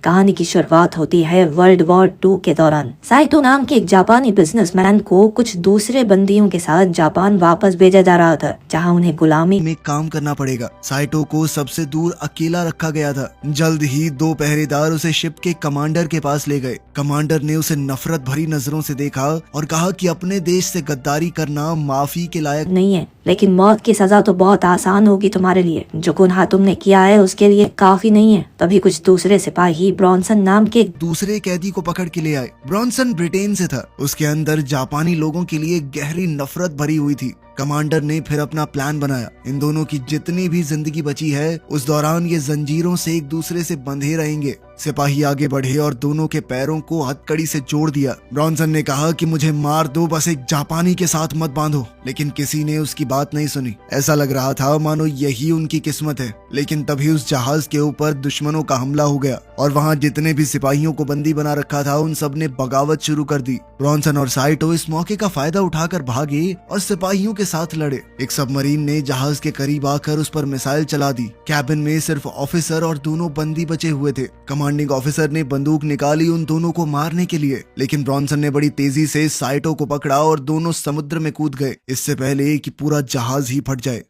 कहानी की शुरुआत होती है वर्ल्ड वॉर 2 के दौरान। साइटो नाम के एक जापानी बिजनेसमैन को कुछ दूसरे बंदियों के साथ जापान वापस भेजा जा रहा था, जहां उन्हें गुलामी में काम करना पड़ेगा। साइटो को सबसे दूर अकेला रखा गया था। जल्द ही 2 पहरेदार उसे शिप के कमांडर के पास ले गए। कमांडर ने उसे नफरत भरी नजरों से देखा और कहा कि अपने देश से गद्दारी करना माफी के लायक नहीं है, लेकिन मौत की सजा तो बहुत आसान होगी तुम्हारे लिए। जो गुनाह तुमने किया है उसके लिए काफी नहीं है। तभी कुछ दूसरे सिपाही ब्रॉन्सन नाम के दूसरे कैदी को पकड़ के ले आए। ब्रॉन्सन ब्रिटेन से था। उसके अंदर जापानी लोगों के लिए गहरी नफरत भरी हुई थी। कमांडर ने फिर अपना प्लान बनाया। इन दोनों की जितनी भी जिंदगी बची है उस दौरान ये जंजीरों से एक दूसरे से बंधे रहेंगे। सिपाही आगे बढ़े और दोनों के पैरों को हथकड़ी से जोड़ दिया। ब्रॉन्सन ने कहा कि मुझे मार दो, बस एक जापानी के साथ मत बांधो। लेकिन किसी ने उसकी बात नहीं सुनी। ऐसा लग रहा था मानो यही उनकी किस्मत है। लेकिन तभी उस जहाज के ऊपर दुश्मनों का हमला हो गया और वहाँ जितने भी सिपाहियों को बंदी बना रखा था उन सब ने बगावत शुरू कर दी। ब्रॉन्सन और साइटो इस मौके का फायदा उठाकर भागे और सिपाहियों के साथ लड़े। एक सबमरीन ने जहाज के करीब आकर उस पर मिसाइल चला दी। कैबिन में सिर्फ ऑफिसर और दोनों बंदी बचे हुए थे। कमांडिंग ऑफिसर ने बंदूक निकाली उन दोनों को मारने के लिए, लेकिन ब्रॉन्सन ने बड़ी तेजी से साइटो को पकड़ा और दोनों समुद्र में कूद गए, इससे पहले कि पूरा जहाज ही फट जाए।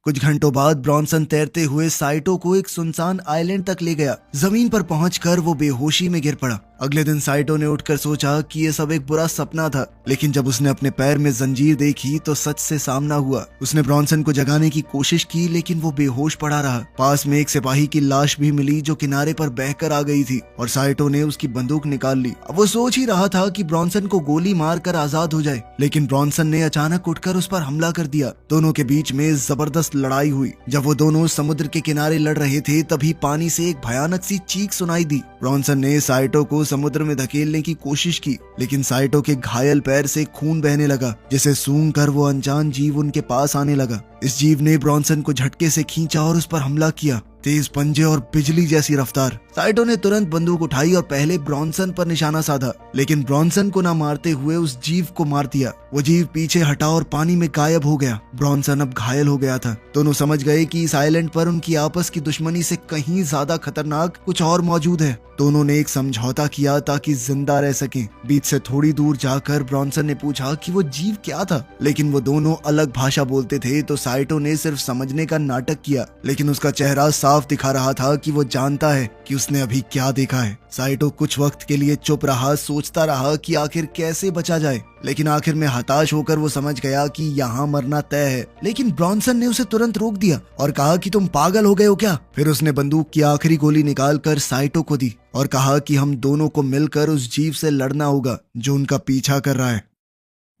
कुछ घंटों बाद ब्रॉन्सन तैरते हुए साइटो को एक सुनसान आइलैंड तक ले गया। जमीन पर पहुंचकर वो बेहोशी में गिर पड़ा। अगले दिन साइटो ने उठकर सोचा कि ये सब एक बुरा सपना था, लेकिन जब उसने अपने पैर में जंजीर देखी तो सच से सामना हुआ। उसने ब्रॉन्सन को जगाने की कोशिश की, लेकिन वो बेहोश पड़ा रहा। पास में एक सिपाही की लाश भी मिली जो किनारे पर बहकर आ गई थी और साइटो ने उसकी बंदूक निकाल ली। अब वो सोच ही रहा था कि ब्रॉन्सन को गोली मारकर आजाद हो जाए, लेकिन ब्रॉन्सन ने अचानक उठकर उस पर हमला कर दिया। दोनों के बीच में जबरदस्त लड़ाई हुई। जब वो दोनों समुद्र के किनारे लड़ रहे थे तभी पानी से एक भयानक सी चीख सुनाई दी। ब्रॉन्सन ने साइटो को समुद्र में धकेलने की कोशिश की, लेकिन साइटो के घायल पैर से खून बहने लगा, जिसे सूंघकर वो अनजान जीव उनके पास आने लगा। इस जीव ने ब्रॉन्सन को झटके से खींचा और उस पर हमला किया। तेज पंजे और बिजली जैसी रफ्तार। साइटो ने तुरंत बंदूक उठाई और पहले ब्रॉन्सन पर निशाना साधा, लेकिन ब्रॉन्सन को न मारते हुए उस जीव को मार दिया। वो जीव पीछे हटा और पानी में गायब हो गया। ब्रॉन्सन अब घायल हो गया था। दोनों समझ गए कि इस आइलैंड पर उनकी आपस की दुश्मनी से कहीं ज्यादा खतरनाक कुछ और मौजूद है। दोनों ने एक समझौता किया ताकि जिंदा रह सकें। बीच से थोड़ी दूर जाकर ब्रॉन्सन ने पूछा कि वो जीव क्या था, लेकिन वो दोनों अलग भाषा बोलते थे तो साइटो ने सिर्फ समझने का नाटक किया, लेकिन उसका चेहरा साफ दिखा रहा था कि वो जानता है कि उसने अभी क्या देखा है। साइटो कुछ वक्त के लिए चुप रहा, सोचता रहा कि आखिर कैसे बचा जाए, लेकिन आखिर में हताश होकर वो समझ गया कि यहाँ मरना तय है। लेकिन ब्रॉन्सन ने उसे तुरंत रोक दिया और कहा कि तुम पागल हो गए हो क्या। फिर उसने बंदूक की आखिरी गोली निकालकर साइटो को दी और कहा कि हम दोनों को मिलकर उस जीव से लड़ना होगा जो उनका पीछा कर रहा है।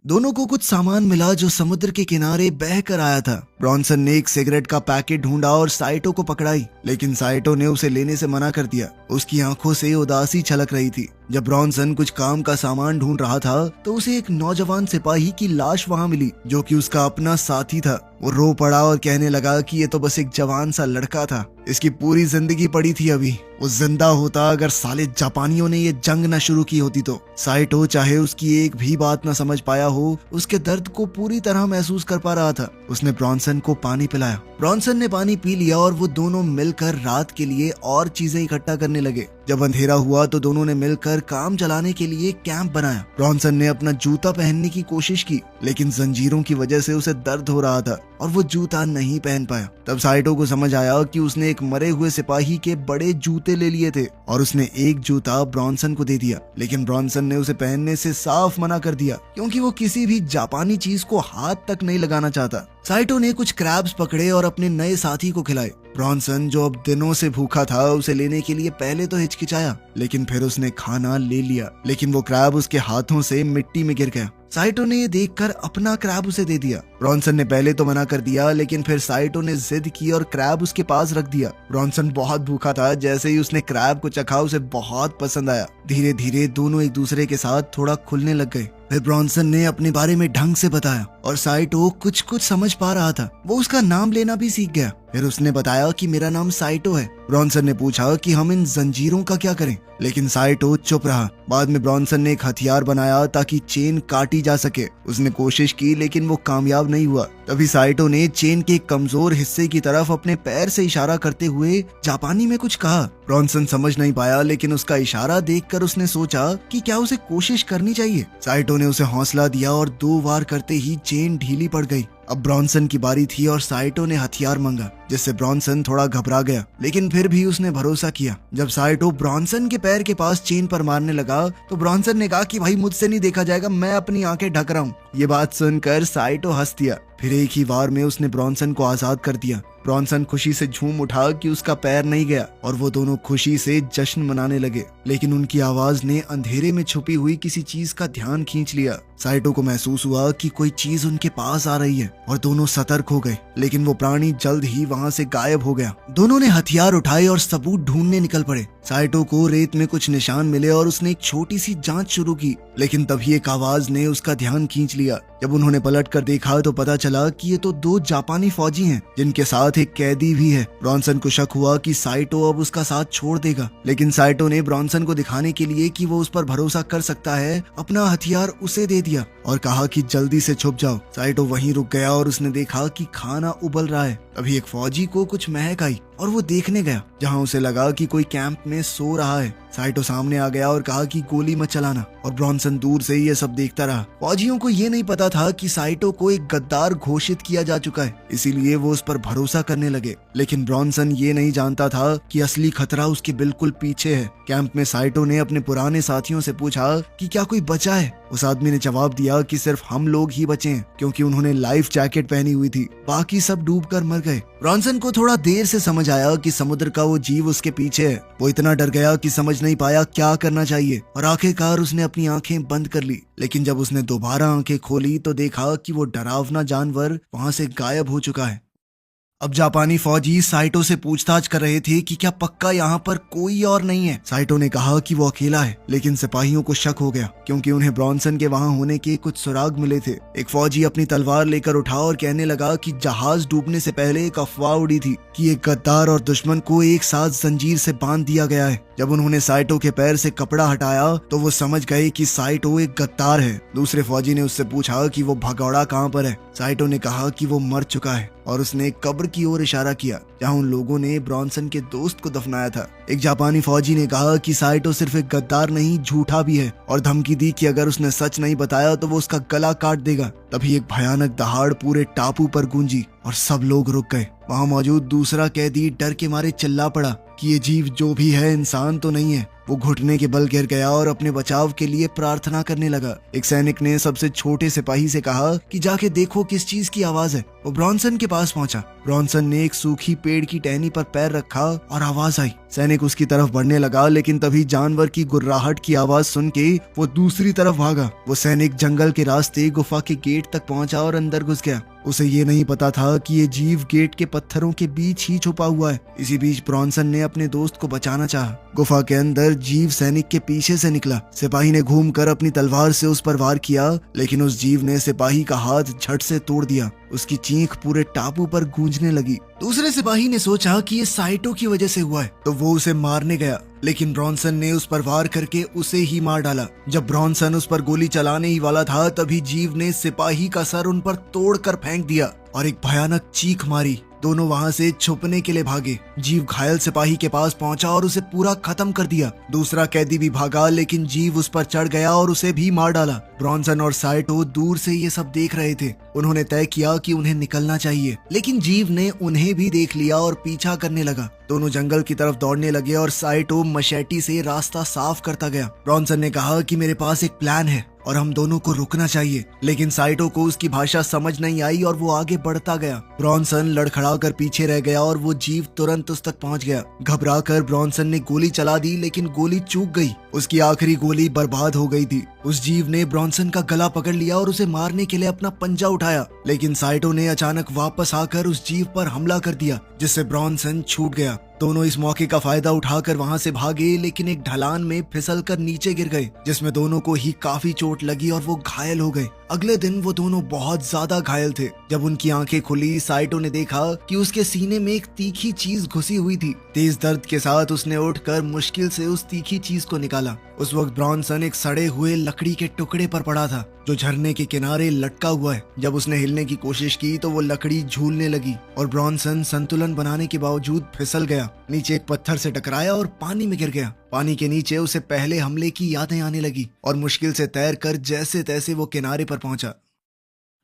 दोनों को कुछ सामान मिला जो समुद्र के किनारे बह कर आया था। ब्रॉन्सन ने एक सिगरेट का पैकेट ढूंढा और साइटो को पकड़ाई, लेकिन साइटो ने उसे लेने से मना कर दिया। उसकी आंखों से उदासी छलक रही थी। जब ब्रॉन्सन कुछ काम का सामान ढूंढ रहा था तो उसे एक नौजवान सिपाही की लाश वहां मिली जो कि उसका अपना साथी था। वो रो पड़ा और कहने लगा कि ये तो बस एक जवान सा लड़का था, इसकी पूरी जिंदगी पड़ी थी अभी। वो जिंदा होता अगर साले जापानियों ने ये जंग न शुरू की होती तो। साइटो चाहे उसकी एक भी बात न समझ पाया हो, उसके दर्द को पूरी तरह महसूस कर पा रहा था। उसने ब्रॉन्सन को पानी पिलाया। ब्रॉन्सन ने पानी पी लिया और वो दोनों मिलकर रात के लिए और चीजें इकट्ठा करने लगे। जब अंधेरा हुआ तो दोनों ने मिलकर काम चलाने के लिए कैंप बनाया। ब्रॉन्सन ने अपना जूता पहनने की कोशिश की, लेकिन जंजीरों की वजह से उसे दर्द हो रहा था और वो जूता नहीं पहन पाया। तब साइटो को समझ आया कि उसने एक मरे हुए सिपाही के बड़े जूते ले लिए थे और उसने एक जूता ब्रॉन्सन को दे दिया, लेकिन ब्रॉन्सन ने उसे पहनने से साफ मना कर दिया क्योंकि वो किसी भी जापानी चीज को हाथ तक नहीं लगाना चाहता। साइटो ने कुछ क्रैब्स पकड़े और अपने नए साथी को खिलाए। ब्रॉन्सन जो अब दिनों से भूखा था उसे लेने के लिए पहले तो हिचकिचाया, लेकिन फिर उसने खाना ले लिया, लेकिन वो क्रैब उसके हाथों से मिट्टी में गिर गया। साइटो ने ये देखकर अपना क्रैब उसे दे दिया। ब्रॉन्सन ने पहले तो मना कर दिया, लेकिन फिर साइटो ने जिद की और क्रैब उसके पास रख दिया। ब्रॉन्सन बहुत भूखा था। जैसे ही उसने क्रैब को चखा उसे बहुत पसंद आया। धीरे धीरे दोनों एक दूसरे के साथ थोड़ा खुलने लग गए। फिर ब्रॉन्सन ने अपने बारे में ढंग से बताया और साइटो कुछ कुछ समझ पा रहा था। वो उसका नाम लेना भी सीख गया। फिर उसने बताया कि मेरा नाम साइटो है। ब्रॉन्सन ने पूछा कि हम इन जंजीरों का क्या करें, लेकिन साइटो चुप रहा। बाद में ब्रॉन्सन ने एक हथियार बनाया ताकि चेन काटी जा सके। उसने कोशिश की लेकिन वो कामयाब नहीं हुआ। तभी साइटो ने चेन के कमजोर हिस्से की तरफ अपने पैर से इशारा करते हुए जापानी में कुछ कहा। ब्रॉन्सन समझ नहीं पाया, लेकिन उसका इशारा देखकर उसने सोचा कि क्या उसे कोशिश करनी चाहिए। साइटो ने उसे हौसला दिया और 2 वार करते ही चेन ढीली पड़ गई। अब ब्रॉन्सन की बारी थी और साइटो ने हथियार मांगा, जिससे ब्रॉन्सन थोड़ा घबरा गया, लेकिन फिर भी उसने भरोसा किया। जब साइटो ब्रॉन्सन के पैर के पास चेन पर मारने लगा तो ब्रॉन्सन ने कहा कि भाई मुझसे नहीं देखा जाएगा, मैं अपनी आंखें ढक रहा हूँ। ये बात सुनकर साइटो हंस दिया। फिर एक ही वार में उसने ब्रॉन्सन को आजाद कर दिया। ब्रॉन्सन खुशी से झूम उठा कि उसका पैर नहीं गया और वो दोनों खुशी से जश्न मनाने लगे, लेकिन उनकी आवाज ने अंधेरे में छुपी हुई किसी चीज का ध्यान खींच लिया। साइटो को महसूस हुआ कि कोई चीज उनके पास आ रही है और दोनों सतर्क हो गए, लेकिन वो प्राणी जल्द ही वहाँ से गायब हो गया। दोनों ने हथियार उठाए और सबूत ढूंढने निकल पड़े। साइटो को रेत में कुछ निशान मिले और उसने एक छोटी सी जांच शुरू की, लेकिन तभी एक आवाज ने उसका ध्यान खींच लिया। जब उन्होंने पलट कर देखा तो पता चला कि ये तो 2 जापानी फौजी हैं, जिनके साथ एक कैदी भी है। ब्रॉन्सन को शक हुआ कि साइटो अब उसका साथ छोड़ देगा, लेकिन साइटो ने ब्रॉन्सन को दिखाने के लिए कि वो उस पर भरोसा कर सकता है, अपना हथियार उसे दे दिया और कहा कि जल्दी से छुप जाओ। साइटो वहीं रुक गया और उसने देखा कि खाना उबल रहा है। तभी एक फौजी को कुछ महक आई और वो देखने गया, जहां उसे लगा कि कोई कैंप में सो रहा है। साइटो सामने आ गया और कहा कि गोली मत चलाना, और ब्रॉन्सन दूर से ये सब देखता रहा। फौजियों को ये नहीं पता था कि साइटो को एक गद्दार घोषित किया जा चुका है, इसीलिए वो उस पर भरोसा करने लगे। लेकिन ब्रॉन्सन ये नहीं जानता था कि असली खतरा उसके बिल्कुल पीछे है। कैंप में साइटो ने अपने पुराने साथियों से पूछा कि क्या कोई बचा है। उस आदमी ने जवाब दिया कि सिर्फ हम लोग ही बचे हैं, क्योंकि उन्होंने लाइफ जैकेट पहनी हुई थी, बाकी सब डूबकर मर गए। ब्रॉन्सन को थोड़ा देर से समझ आया कि समुद्र का वो जीव उसके पीछे है। वो इतना डर गया कि समझ नहीं पाया क्या करना चाहिए, और आखिरकार उसने अपनी आंखें बंद कर ली। लेकिन जब उसने दोबारा आंखें खोली तो देखा कि वो डरावना जानवर वहां से गायब हो चुका है। अब जापानी फौजी साइटो से पूछताछ कर रहे थे कि क्या पक्का यहाँ पर कोई और नहीं है। साइटो ने कहा कि वो अकेला है, लेकिन सिपाहियों को शक हो गया, क्योंकि उन्हें ब्रॉन्सन के वहाँ होने के कुछ सुराग मिले थे। एक फौजी अपनी तलवार लेकर उठा और कहने लगा कि जहाज डूबने से पहले एक अफवाह उड़ी थी कि एक गद्दार और दुश्मन को एक साथ जंजीर से बांध दिया गया है। जब उन्होंने साइटो के पैर से कपड़ा हटाया तो वो समझ गए कि साइटो एक गद्दार है। दूसरे फौजी ने उससे पूछा कि वो भगौड़ा कहाँ पर है। साइटो ने कहा कि वो मर चुका है, और उसने एक कब्र की ओर इशारा किया जहां उन लोगों ने ब्रॉन्सन के दोस्त को दफनाया था। एक जापानी फौजी ने कहा कि साइटो सिर्फ एक गद्दार नहीं, झूठा भी है, और धमकी दी कि अगर उसने सच नहीं बताया तो वो उसका गला काट देगा। तभी एक भयानक दहाड़ पूरे टापू पर गूंजी और सब लोग रुक गए। वहां मौजूद दूसरा कैदी डर के मारे चिल्ला पड़ा कि ये जीव जो भी है इंसान तो नहीं है। वो घुटने के बल गिर गया और अपने बचाव के लिए प्रार्थना करने लगा। एक सैनिक ने सबसे छोटे सिपाही से कहा कि जाके देखो किस चीज की आवाज है। वो ब्रॉन्सन के पास पहुंचा। ब्रॉन्सन ने एक सूखी पेड़ की टहनी पर पैर रखा और आवाज आई। सैनिक उसकी तरफ बढ़ने लगा, लेकिन तभी जानवर की गुर्राहट की आवाज सुन के वो दूसरी तरफ भागा। वो सैनिक जंगल के रास्ते गुफा के गेट तक पहुंचा और अंदर घुस गया। उसे ये नहीं पता था कि ये जीव गेट के पत्थरों के बीच ही छुपा हुआ है। इसी बीच ब्रॉन्सन ने अपने दोस्त को बचाना चाहा। गुफा के अंदर जीव सैनिक के पीछे से निकला। सिपाही ने घूमकर अपनी तलवार से उस पर वार किया, लेकिन उस जीव ने सिपाही का हाथ झट से तोड़ दिया। उसकी चीख पूरे टापू पर गूंजने लगी। दूसरे सिपाही ने सोचा कि ये साइटो की वजह से हुआ है, तो वो उसे मारने गया, लेकिन ब्रॉन्सन ने उस पर वार करके उसे ही मार डाला। जब ब्रॉन्सन उस पर गोली चलाने ही वाला था, तभी जीव ने सिपाही का सर उन पर तोड़कर फेंक दिया और एक भयानक चीख मारी। दोनों वहां से छुपने के लिए भागे। जीव घायल सिपाही के पास पहुंचा और उसे पूरा खत्म कर दिया। दूसरा कैदी भी भागा, लेकिन जीव उस पर चढ़ गया और उसे भी मार डाला। ब्रॉन्सन और साइटो दूर से ये सब देख रहे थे। उन्होंने तय किया कि उन्हें निकलना चाहिए, लेकिन जीव ने उन्हें भी देख लिया और पीछा करने लगा। दोनों जंगल की तरफ दौड़ने लगे और साइटो मशेटी से रास्ता साफ करता गया। ब्रॉन्सन ने कहा कि मेरे पास एक प्लान है और हम दोनों को रुकना चाहिए, लेकिन साइटो को उसकी भाषा समझ नहीं आई और वो आगे बढ़ता गया। ब्रॉन्सन लड़खड़ाकर पीछे रह गया और वो जीव तुरंत उस तक पहुंच गया। घबराकर ब्रॉन्सन ने गोली चला दी, लेकिन गोली चूक गई। उसकी आखिरी गोली बर्बाद हो गई थी। उस जीव ने ब्रॉन्सन का गला पकड़ लिया और उसे मारने के लिए अपना पंजा उठाया, लेकिन साइटो ने अचानक वापस आकर उस जीव पर हमला कर दिया, जिससे ब्रॉन्सन छूट गया। दोनों इस मौके का फायदा उठाकर वहां से भागे, लेकिन एक ढलान में फिसलकर नीचे गिर गए, जिसमें दोनों को ही काफी चोट लगी और वो घायल हो गए। अगले दिन वो दोनों बहुत ज्यादा घायल थे। जब उनकी आंखें खुली, साइटो ने देखा कि उसके सीने में एक तीखी चीज घुसी हुई थी। तेज दर्द के साथ उसने उठकर मुश्किल से उस तीखी चीज को निकाला। उस वक्त ब्रॉन्सन एक सड़े हुए लकड़ी के टुकड़े पर पड़ा था जो झरने के किनारे लटका हुआ है। जब उसने हिलने की कोशिश की तो वो लकड़ी झूलने लगी और ब्रॉन्सन संतुलन बनाने के बावजूद फिसल गया, नीचे एक पत्थर से टकराया और पानी में गिर गया। पानी के नीचे उसे पहले हमले की यादें आने लगी और मुश्किल से तैरकर जैसे तैसे वो किनारे पर पहुंचा।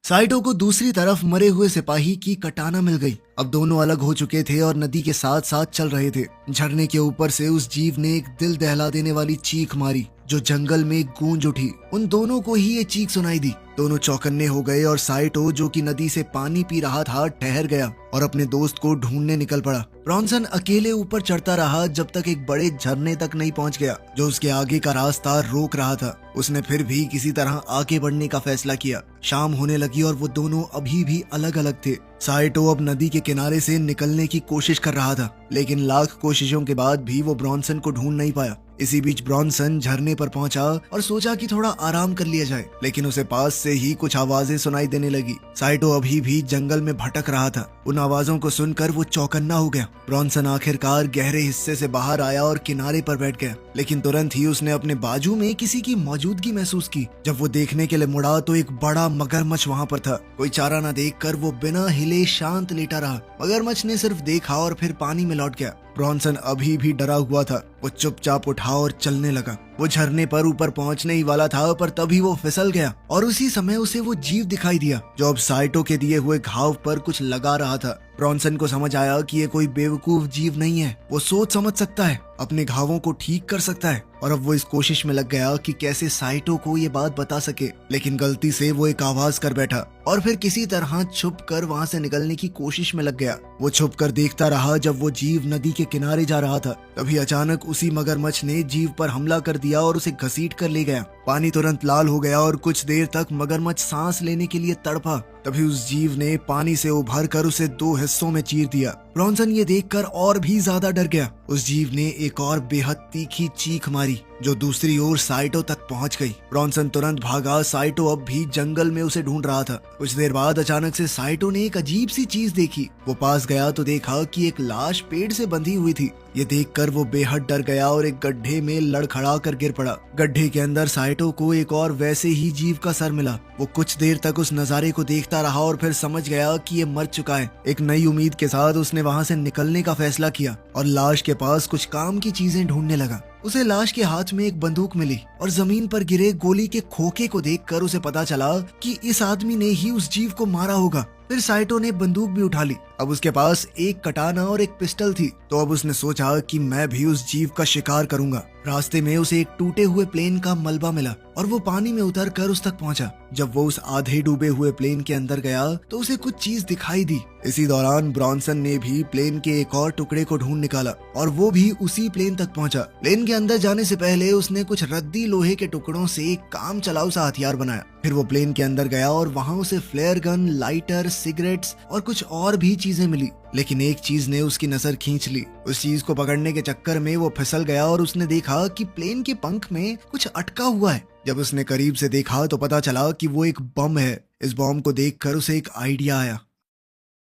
साइटो को दूसरी तरफ मरे हुए सिपाही की कटाना मिल गई। अब दोनों अलग हो चुके थे और नदी के साथ साथ चल रहे थे। झरने के ऊपर से उस जीव ने एक दिल दहला देने वाली चीख मारी जो जंगल में गूंज उठी। उन दोनों को ही ये चीख सुनाई दी। दोनों चौकन्ने हो गए और साइटो, जो कि नदी से पानी पी रहा था, ठहर गया और अपने दोस्त को ढूंढने निकल पड़ा। ब्रॉन्सन अकेले ऊपर चढ़ता रहा जब तक एक बड़े झरने तक नहीं पहुंच गया जो उसके आगे का रास्ता रोक रहा था। उसने फिर भी किसी तरह आगे बढ़ने का फैसला किया। शाम होने लगी और वो दोनों अभी भी अलग अलग थे। साइटो अब नदी के किनारे से निकलने की कोशिश कर रहा था, लेकिन लाख कोशिशों के बाद भी वो ब्रॉन्सन को ढूंढ नहीं पाया। इसी बीच ब्रॉन्सन झरने पर पहुंचा और सोचा कि थोड़ा आराम कर लिया जाए, लेकिन उसे पास से ही कुछ आवाजें सुनाई देने लगी। साइटो अभी भी जंगल में भटक रहा था। उन आवाजों को सुनकर वो चौकन्ना हो गया। ब्रॉन्सन आखिरकार गहरे हिस्से से बाहर आया और किनारे पर बैठ गया, लेकिन तुरंत ही उसने अपने बाजू में किसी की मौजूदगी महसूस की। जब वो देखने के लिए मुड़ा तो एक बड़ा मगरमच्छ वहाँ पर था। कोई चारा न देखकर वो बिना हिले शांत लेटा रहा। मगरमच्छ ने सिर्फ देखा और फिर पानी में लौट गया। ब्रॉन्सन अभी भी डरा हुआ था। वो चुपचाप उठा और चलने लगा। वो झरने पर ऊपर पहुंचने ही वाला था, पर तभी वो फिसल गया और उसी समय उसे वो जीव दिखाई दिया जो अब साइटो के दिए हुए घाव पर कुछ लगा रहा था। ब्रॉन्सन को समझ आया कि ये कोई बेवकूफ जीव नहीं है। वो सोच समझ सकता है, अपने घावों को ठीक कर सकता है, और अब वो इस कोशिश में लग गया कि कैसे साइटो को ये बात बता सके। लेकिन गलती से वो एक आवाज कर बैठा और फिर किसी तरह छुप कर वहाँ से निकलने की कोशिश में लग गया। वो छुप कर देखता रहा जब वो जीव नदी के किनारे जा रहा था। तभी अचानक उसी मगरमच्छ ने जीव पर हमला कर दिया और उसे घसीट कर ले गया। पानी तुरंत लाल हो गया और कुछ देर तक मगरमच्छ सांस लेने के लिए तड़पा। तभी उस जीव ने पानी से उभर कर उसे दो हिस्सों में चीर दिया। ब्रॉन्सन ये देखकर और भी ज्यादा डर गया। उस जीव ने एक और बेहद तीखी चीख मारी जो दूसरी ओर साइटो तक पहुंच गई। ब्रॉन्सन तुरंत भागा। साइटो अब भी जंगल में उसे ढूंढ रहा था। कुछ देर बाद अचानक से साइटो ने एक अजीब सी चीज देखी। वो पास गया तो देखा कि एक लाश पेड़ से बंधी हुई थी। ये देखकर वो बेहद डर गया और एक गड्ढे में लड़खड़ा कर गिर पड़ा। गड्ढे के अंदर साइटो को एक और वैसे ही जीव का सर मिला। वो कुछ देर तक उस नजारे को देखता रहा और फिर समझ गया कि ये मर चुका है। एक नई उम्मीद के साथ उसने वहाँ से निकलने का फैसला किया और लाश के पास कुछ काम की चीजें ढूंढने लगा। उसे लाश के हाथ में एक बंदूक मिली और जमीन पर गिरे गोली के खोखे को देखकर उसे पता चला कि इस आदमी ने ही उस जीव को मारा होगा। फिर साइटो ने बंदूक भी उठा ली। अब उसके पास एक कटाना और एक पिस्टल थी, तो अब उसने सोचा कि मैं भी उस जीव का शिकार करूंगा। रास्ते में उसे एक टूटे हुए प्लेन का मलबा मिला और वो पानी में उतर कर उस तक पहुंचा। जब वो उस आधे डूबे हुए प्लेन के अंदर गया तो उसे कुछ चीज दिखाई दी। इसी दौरान ब्रॉन्सन ने भी प्लेन के एक और टुकड़े को ढूंढ निकाला और वो भी उसी प्लेन तक पहुंचा। प्लेन के अंदर जाने से पहले उसने कुछ रद्दी लोहे के टुकड़ों से एक काम चलाऊ सा हथियार बनाया। फिर वो प्लेन के अंदर गया और वहाँ उसे फ्लेयर गन, लाइटर, सिगरेट्स और कुछ और भी चीजें मिली। लेकिन एक चीज ने उसकी नजर खींच ली। उस चीज को पकड़ने के चक्कर में वो फिसल गया और उसने देखा कि प्लेन के पंख में कुछ अटका हुआ है। जब उसने करीब से देखा तो पता चला कि वो एक बम है। इस बम को देखकर उसे एक आइडिया आया।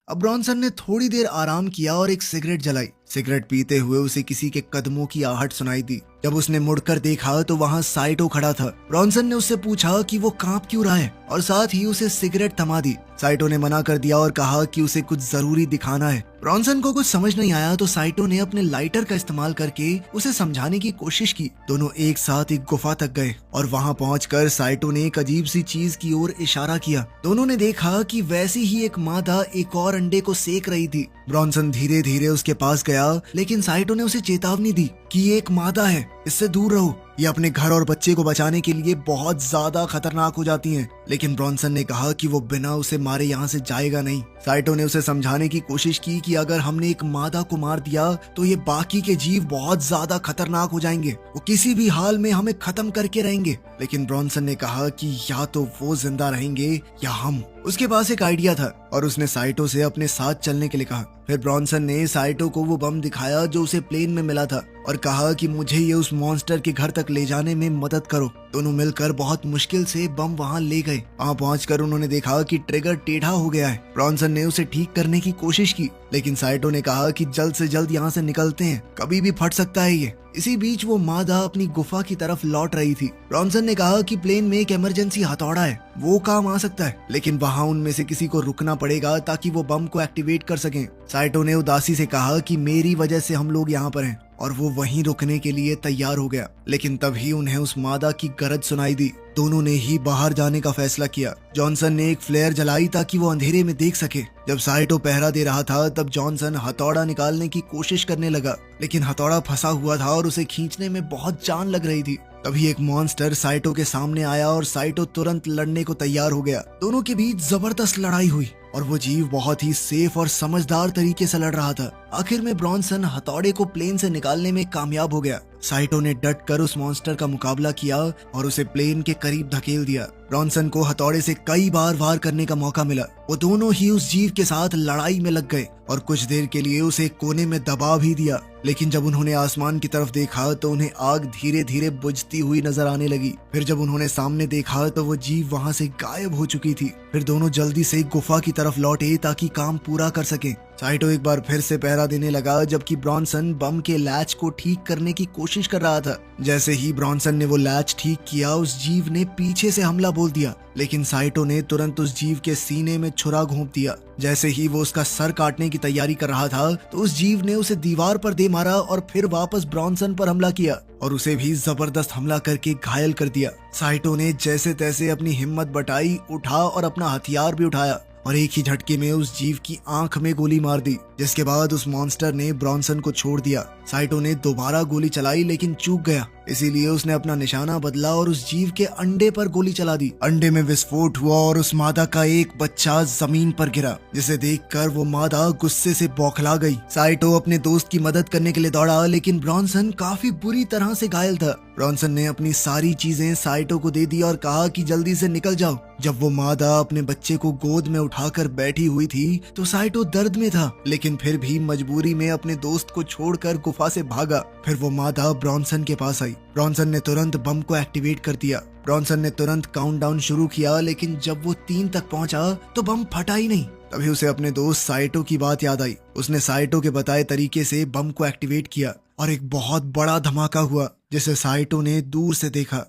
अब ब्रॉन्सन ने थोड़ी देर आराम किया और एक सिगरेट जलाई। सिगरेट पीते हुए उसे किसी के कदमों की आहट सुनाई दी। जब उसने मुड़कर देखा तो वहाँ साइटो खड़ा था। ब्रॉन्सन ने उससे पूछा कि वो कांप क्यों रहा है और साथ ही उसे सिगरेट थमा दी। साइटो ने मना कर दिया और कहा कि उसे कुछ जरूरी दिखाना है। ब्रॉन्सन को कुछ समझ नहीं आया तो साइटो ने अपने लाइटर का इस्तेमाल करके उसे समझाने की कोशिश की। दोनों एक साथ एक गुफा तक गए और वहाँ पहुंचकर साइटो ने एक अजीब सी चीज की ओर इशारा किया। दोनों ने देखा कि वैसी ही एक मादा एक और अंडे को सेक रही थी। ब्रॉन्सन धीरे धीरे उसके पास गया, लेकिन साइटो ने उसे चेतावनी दी कि ये एक मादा है, इससे दूर रहो, ये अपने घर और बच्चे को बचाने के लिए बहुत ज्यादा खतरनाक हो जाती हैं। लेकिन ब्रॉन्सन ने कहा कि वो बिना उसे मारे यहाँ से जाएगा नहीं। साइटो ने उसे समझाने की कोशिश की कि अगर हमने एक मादा को मार दिया तो ये बाकी के जीव बहुत ज्यादा खतरनाक हो जाएंगे, वो किसी भी हाल में हमें खत्म करके रहेंगे। लेकिन ब्रॉन्सन ने कहा कि या तो वो जिंदा रहेंगे या हम। उसके पास एक आइडिया था और उसने साइटो से अपने साथ चलने के लिए कहा। फिर ब्रॉन्सन ने साइटो को वो बम दिखाया जो उसे प्लेन में मिला था और कहा कि मुझे ये उस मॉन्स्टर के घर तक ले जाने में मदद करो। दोनों मिलकर बहुत मुश्किल से बम वहां ले गए। वहां पहुंचकर उन्होंने देखा कि ट्रिगर टेढ़ा हो गया है। ब्रॉन्सन ने उसे ठीक करने की कोशिश की, लेकिन साइटो ने कहा कि जल्द से जल्द यहाँ से निकलते हैं, कभी भी फट सकता है ये। इसी बीच वो मादा अपनी गुफा की तरफ लौट रही थी। ब्रॉन्सन ने कहा कि प्लेन में एक इमरजेंसी हथौड़ा है, वो काम आ सकता है, लेकिन वहाँ उनमें से किसी को रुकना पड़ेगा ताकि वो बम को एक्टिवेट कर सकें। साइटो ने उदासी से कहा कि मेरी वजह से हम लोग यहाँ पर हैं, और वो वहीं रुकने के लिए तैयार हो गया। लेकिन तभी उन्हें उस मादा की गरज सुनाई दी। दोनों ने ही बाहर जाने का फैसला किया। जॉनसन ने एक फ्लेयर जलाई ताकि वो अंधेरे में देख सके। जब साइटो पहरा दे रहा था तब जॉनसन हथौड़ा निकालने की कोशिश करने लगा, लेकिन हथौड़ा फंसा हुआ था और उसे खींचने में बहुत जान लग रही थी। तभी एक मॉन्स्टर साइटो के सामने आया और साइटो तुरंत लड़ने को तैयार हो गया। दोनों के बीच जबरदस्त लड़ाई हुई और वो जीव बहुत ही सेफ और समझदार तरीके से लड़ रहा था। आखिर में ब्रॉन्सन हथौड़े को प्लेन से निकालने में कामयाब हो गया। साइटो ने डट कर उस मॉन्स्टर का मुकाबला किया और उसे प्लेन के करीब धकेल दिया। ब्रॉन्सन को हथौड़े से कई बार वार करने का मौका मिला। वो दोनों ही उस जीव के साथ लड़ाई में लग गए और कुछ देर के लिए उसे एक कोने में दबा भी दिया। लेकिन जब उन्होंने आसमान की तरफ देखा तो उन्हें आग धीरे धीरे बुझती हुई नजर आने लगी। फिर जब उन्होंने सामने देखा तो वो जीव वहां से गायब हो चुकी थी। फिर दोनों जल्दी से गुफा की तरफ लौटे ताकि काम पूरा कर सकें। साइटो एक बार फिर से पहरा देने लगा, जबकि ब्रॉन्सन बम के लैच को ठीक करने की कोशिश कर रहा था। जैसे ही ब्रॉन्सन ने वो लैच ठीक किया, उस जीव ने पीछे से हमला बोल दिया, लेकिन साइटो ने तुरंत उस जीव के सीने में छुरा घोंप दिया। जैसे ही वो उसका सर काटने की तैयारी कर रहा था तो उस जीव ने उसे दीवार पर दे मारा और फिर वापस ब्रॉन्सन पर हमला किया और उसे भी जबरदस्त हमला करके घायल कर दिया। साइटो ने जैसे तैसे अपनी हिम्मत बटाई, उठा और अपना हथियार भी उठाया और एक ही झटके में उस जीव की आंख में गोली मार दी, जिसके बाद उस मॉन्स्टर ने ब्रॉन्सन को छोड़ दिया। साइटो ने दोबारा गोली चलाई लेकिन चूक गया, इसीलिए उसने अपना निशाना बदला और उस जीव के अंडे पर गोली चला दी। अंडे में विस्फोट हुआ और उस मादा का एक बच्चा जमीन पर गिरा, जिसे देखकर वो मादा गुस्से से बौखला गई। साइटो अपने दोस्त की मदद करने के लिए दौड़ा, लेकिन ब्रॉन्सन काफी बुरी तरह से घायल था। ब्रॉन्सन ने अपनी सारी चीजें साइटो को दे दी और कहा कि जल्दी से निकल जाओ। जब वो मादा अपने बच्चे को गोद में उठाकर बैठी हुई थी तो साइटो दर्द में था, लेकिन फिर भी मजबूरी में अपने दोस्त को छोड़कर गुफा से भागा। फिर वो मादा ब्रॉन्सन के पास आई। ब्रॉन्सन ने तुरंत बम को एक्टिवेट कर दिया। ब्रॉन्सन ने तुरंत काउंटडाउन शुरू किया, लेकिन जब वो 3 तक पहुंचा तो बम फटा ही नहीं। तभी उसे अपने दोस्त साइटो की बात याद आई। उसने साइटो के बताए तरीके से बम को एक्टिवेट किया और एक बहुत बड़ा धमाका हुआ, जिसे साइटो ने दूर से देखा।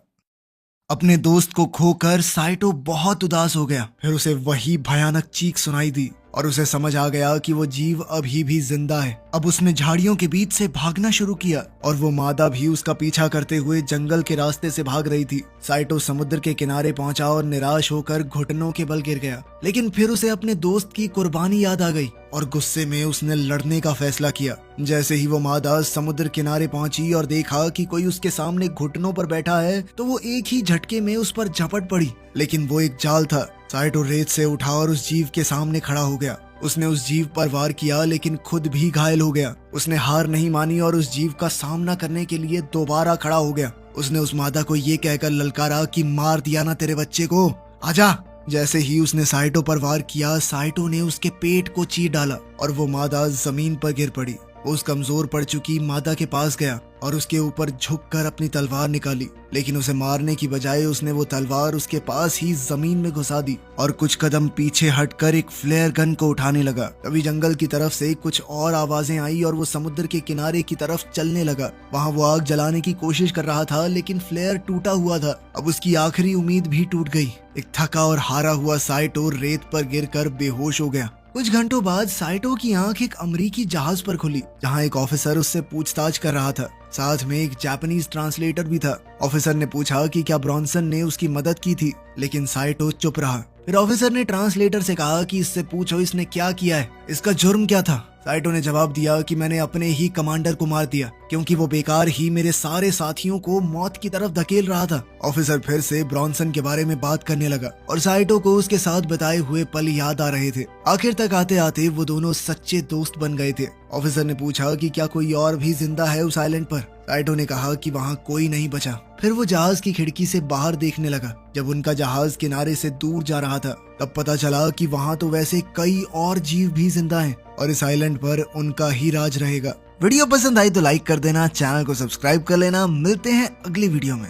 अपने दोस्त को खोकर साइटो बहुत उदास हो गया। फिर उसे वही भयानक चीख सुनाई दी और उसे समझ आ गया कि वो जीव अभी भी जिंदा है। अब उसने झाड़ियों के बीच से भागना शुरू किया और वो मादा भी उसका पीछा करते हुए जंगल के रास्ते से भाग रही थी। साइटो समुद्र के किनारे पहुंचा और निराश होकर घुटनों के बल गिर गया, लेकिन फिर उसे अपने दोस्त की कुर्बानी याद आ गई और गुस्से में उसने लड़ने का फैसला किया। जैसे ही वो मादा समुद्र किनारे पहुंची और देखा कि कोई उसके सामने घुटनों पर बैठा है तो वो एक ही झटके में उस पर झपट पड़ी, लेकिन वो एक जाल था। साइटो रेत से उठा और उस जीव के सामने खड़ा हो गया। उसने उस जीव पर वार किया, लेकिन खुद भी घायल हो गया। उसने हार नहीं मानी और उस जीव का सामना करने के लिए दोबारा खड़ा हो गया। उसने उस मादा को ये कहकर ललकारा कि मार दिया ना तेरे बच्चे को, आजा। जैसे ही उसने साइटो पर वार किया, साइटो ने उसके पेट को चीर डाला और वो मादा जमीन पर गिर पड़ी। वो उस कमजोर पड़ चुकी मादा के पास गया और उसके ऊपर झुककर अपनी तलवार निकाली, लेकिन उसे मारने की बजाय उसने वो तलवार उसके पास ही जमीन में घुसा दी और कुछ कदम पीछे हटकर एक फ्लेयर गन को उठाने लगा। तभी जंगल की तरफ से कुछ और आवाजें आई और वो समुद्र के किनारे की तरफ चलने लगा। वहाँ वो आग जलाने की कोशिश कर रहा था, लेकिन फ्लेयर टूटा हुआ था। अब उसकी आखिरी उम्मीद भी टूट गई। एक थका और हारा हुआ साइटो रेत पर गिरकर बेहोश हो गया। कुछ घंटों बाद साइटो की आंख एक अमेरिकी जहाज पर खुली, जहां एक ऑफिसर उससे पूछताछ कर रहा था। साथ में एक जापानीज ट्रांसलेटर भी था। ऑफिसर ने पूछा कि क्या ब्रॉन्सन ने उसकी मदद की थी, लेकिन साइटो चुप रहा। फिर ऑफिसर ने ट्रांसलेटर से कहा कि इससे पूछो इसने क्या किया है, इसका जुर्म क्या था। साइटो ने जवाब दिया कि मैंने अपने ही कमांडर को मार दिया, क्योंकि वो बेकार ही मेरे सारे साथियों को मौत की तरफ धकेल रहा था। ऑफिसर फिर से ब्रॉन्सन के बारे में बात करने लगा और साइटो को उसके साथ बिताए हुए पल याद आ रहे थे। आखिर तक आते आते वो दोनों सच्चे दोस्त बन गए थे। ऑफिसर ने पूछा कि क्या कोई और भी जिंदा है उस आइलैंड पर। साइटो ने कहा कि वहाँ कोई नहीं बचा। फिर वो जहाज की खिड़की से बाहर देखने लगा। जब उनका जहाज किनारे से दूर जा रहा था तब पता चला कि वहाँ तो वैसे कई और जीव भी जिंदा हैं और इस आइलैंड पर उनका ही राज रहेगा। वीडियो पसंद आई तो लाइक कर देना, चैनल को सब्सक्राइब कर लेना। मिलते हैं अगली वीडियो में।